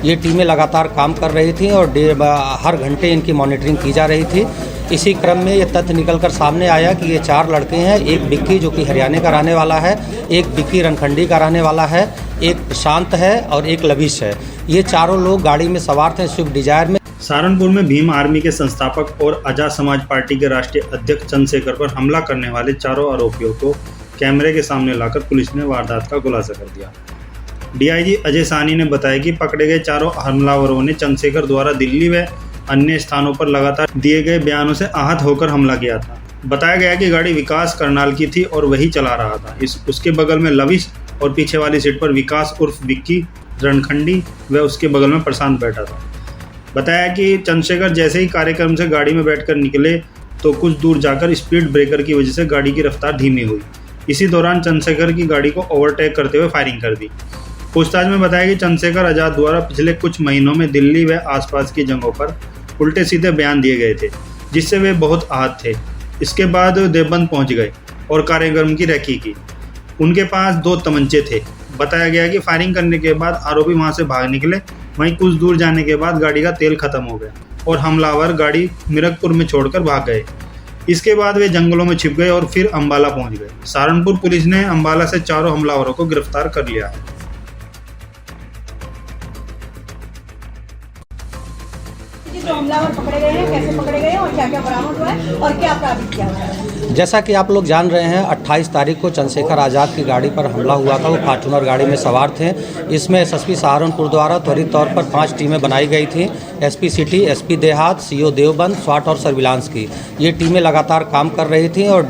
ये टीमें लगातार काम कर रही थी और हर घंटे इनकी मॉनिटरिंग की जा रही थी। इसी क्रम में ये तथ्य निकलकर सामने आया कि ये 4 लड़के हैं, एक बिक्की जो कि हरियाणा का रहने वाला है, एक बिक्की रणखंडी का रहने वाला है, एक प्रशांत है और एक लविश है। ये चारों लोग गाड़ी में सवार थे स्विफ्ट डिजायर में। सहारनपुर में भीम आर्मी के संस्थापक और आजाद समाज पार्टी के राष्ट्रीय अध्यक्ष चंद्रशेखर पर हमला करने वाले चारों आरोपियों को कैमरे के सामने लाकर पुलिस ने वारदात का खुलासा कर दिया। डीआईजी अजय साहनी ने बताया कि पकड़े गए चारों हमलावरों ने चंद्रशेखर द्वारा दिल्ली व अन्य स्थानों पर लगातार दिए गए बयानों से आहत होकर हमला किया था। बताया गया कि गाड़ी विकास करनाल की थी और वही चला रहा था। उसके बगल में लविश और पीछे वाली सीट पर विकास उर्फ विक्की रणखंडी व उसके बगल में प्रशांत बैठा था। बताया कि चंद्रशेखर जैसे ही कार्यक्रम से गाड़ी में बैठकर निकले तो कुछ दूर जाकर स्पीड ब्रेकर की वजह से गाड़ी की रफ्तार धीमी हुई। इसी दौरान चंद्रशेखर की गाड़ी को ओवरटेक करते हुए फायरिंग कर दी। पूछताछ में बताया कि चंद्रशेखर आजाद द्वारा पिछले कुछ महीनों में दिल्ली व आसपास की जगहों पर उल्टे सीधे बयान दिए गए थे, जिससे वे बहुत आहत थे। इसके बाद देवबंद पहुंच गए और कार्यक्रम की रेकी की। उनके पास 2 तमंचे थे। बताया गया कि फायरिंग करने के बाद आरोपी वहां से भाग निकले। वहीं कुछ दूर जाने के बाद गाड़ी का तेल खत्म हो गया और हमलावर गाड़ी मिरकपुर में छोड़कर भाग गए। इसके बाद वे जंगलों में छिप गए और फिर अंबाला पहुंच गए। सहारनपुर पुलिस ने अंबाला से चारों हमलावरों को गिरफ्तार कर लिया है। जो हमलावर पकड़े गए हैं, कैसे पकड़े गए हैं और क्या क्या बरामद हुआ है और क्या अपराध किया हुआ है? जैसा कि आप लोग जान रहे हैं, 28 तारीख को चंद्रशेखर आज़ाद की गाड़ी पर हमला हुआ था। वो फॉर्च्यूनर गाड़ी में सवार थे। इसमें एसएसपी सहारनपुर द्वारा त्वरित तौर पर 5 टीमें बनाई गई थी। एसपी सिटी, एसपी देहात, सीओ देवबंद, स्वाट और सर्विलांस की ये टीमें लगातार काम कर रही थी और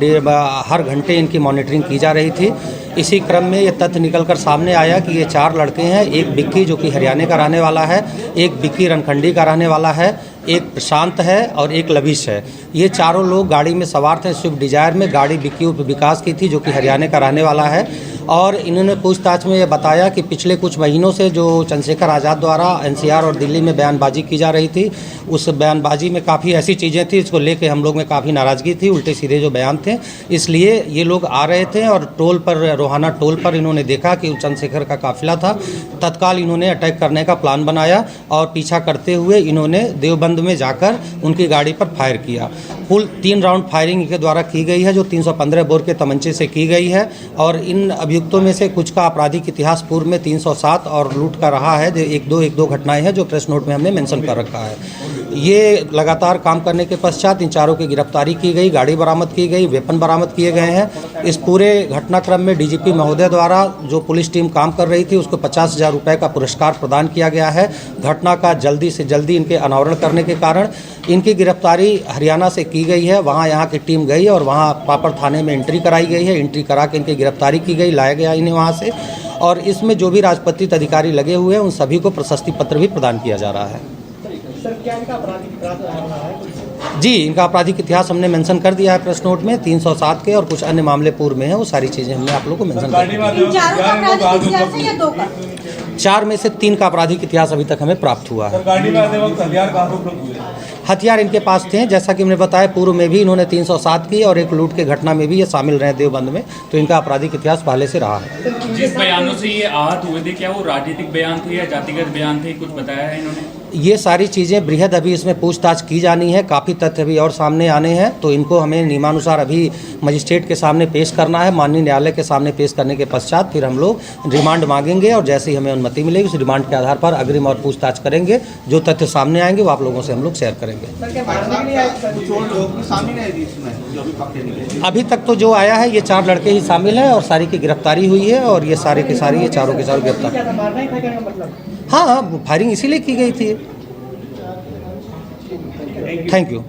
हर घंटे इनकी मॉनिटरिंग की जा रही थी। इसी क्रम में ये तथ्य निकलकर सामने आया कि ये 4 लड़के हैं, एक बिक्की जो कि हरियाणा का रहने वाला है, एक बिक्की रणखंडी का रहने वाला है, एक प्रशांत है और एक लविश है। ये चारों लोग गाड़ी में सवार थे स्विफ्ट डिजायर में। गाड़ी बिक्की विकास की थी जो कि हरियाणा का रहने वाला है। और इन्होंने पूछताछ में ये बताया कि पिछले कुछ महीनों से जो चंद्रशेखर आज़ाद द्वारा एनसीआर और दिल्ली में बयानबाजी की जा रही थी, उस बयानबाजी में काफ़ी ऐसी चीज़ें थी जिसको लेके हम लोग में काफ़ी नाराज़गी थी। उल्टे सीधे जो बयान थे, इसलिए ये लोग आ रहे थे और टोल पर, रोहाना टोल पर इन्होंने देखा कि चंद्रशेखर का काफिला था। तत्काल इन्होंने अटैक करने का प्लान बनाया और पीछा करते हुए इन्होंने देवबंद में जाकर उनकी गाड़ी पर फायर किया। कुल 3 राउंड फायरिंग के द्वारा की गई है, जो 315 बोर के तमंचे से की गई है। और इन अभियुक्तों में से कुछ का आपराधिक इतिहास पूर्व में 307 और लूट का रहा है। एक दो घटनाएं हैं जो प्रेस नोट में हमने मेंशन कर रखा है। ये लगातार काम करने के पश्चात इन चारों की गिरफ्तारी की गई, गाड़ी बरामद की गई, वेपन बरामद किए गए हैं। इस पूरे घटनाक्रम में डीजीपी महोदय द्वारा जो पुलिस टीम काम कर रही थी उसको 50,000 रुपये का पुरस्कार प्रदान किया गया है। घटना का जल्दी से जल्दी इनके अनावरण करने के कारण इनकी गिरफ्तारी हरियाणा से की गई है। वहाँ यहाँ की टीम गई और वहाँ पापड़ थाने में एंट्री कराई गई है। एंट्री करा के इनकी गिरफ्तारी की गई, लाया गया इन्हें वहाँ से। और इसमें जो भी राजपत्रित अधिकारी लगे हुए हैं उन सभी को प्रशस्ति पत्र भी प्रदान किया जा रहा है। सर, क्या इनका आपराधिक इतिहास रहा है? जी, इनका आपराधिक इतिहास हमने मेंशन कर दिया है प्रेस नोट में। 307 के और कुछ अन्य मामले पूर्व में हैं, वो सारी चीज़ें हमने आप लोगों को मेंशन कर दी। इन चारों का आपराधिक इतिहास है या 2 का? 4 में से 3 का आपराधिक इतिहास अभी तक हमें प्राप्त हुआ है। गाड़ी में आते वक्त हथियार कहाँ से उपलब्ध हुए? हथियार इनके पास थे, जैसा कि हमने बताया पूर्व में भी इन्होंने 307 की और एक लूट के घटना में भी ये शामिल रहे देवबंद में। तो इनका आपराधिक इतिहास पहले से रहा है। जिस बयानों से ये आहत हुए थे, क्या वो राजनीतिक बयान थे या जातिगत बयान थे, कुछ बताया है इन्होंने? ये सारी चीज़ें बृहद अभी इसमें पूछताछ की जानी है। काफ़ी तथ्य अभी और सामने आने हैं, तो इनको हमें नियमानुसार अभी मजिस्ट्रेट के सामने पेश करना है। माननीय न्यायालय के सामने पेश करने के पश्चात फिर हम लोग रिमांड मांगेंगे और जैसे ही हमें अनुमति मिलेगी उस रिमांड के आधार पर अग्रिम और पूछताछ करेंगे। जो तथ्य सामने आएंगे वो आप लोगों से हम लोग शेयर करेंगे। अभी तक तो जो आया है ये 4 लड़के ही शामिल हैं और सारी की गिरफ्तारी हुई है और ये सारे के सारे, ये चारों के चारों गिरफ्तार। हाँ, फायरिंग इसीलिए की गई थी। Thank you.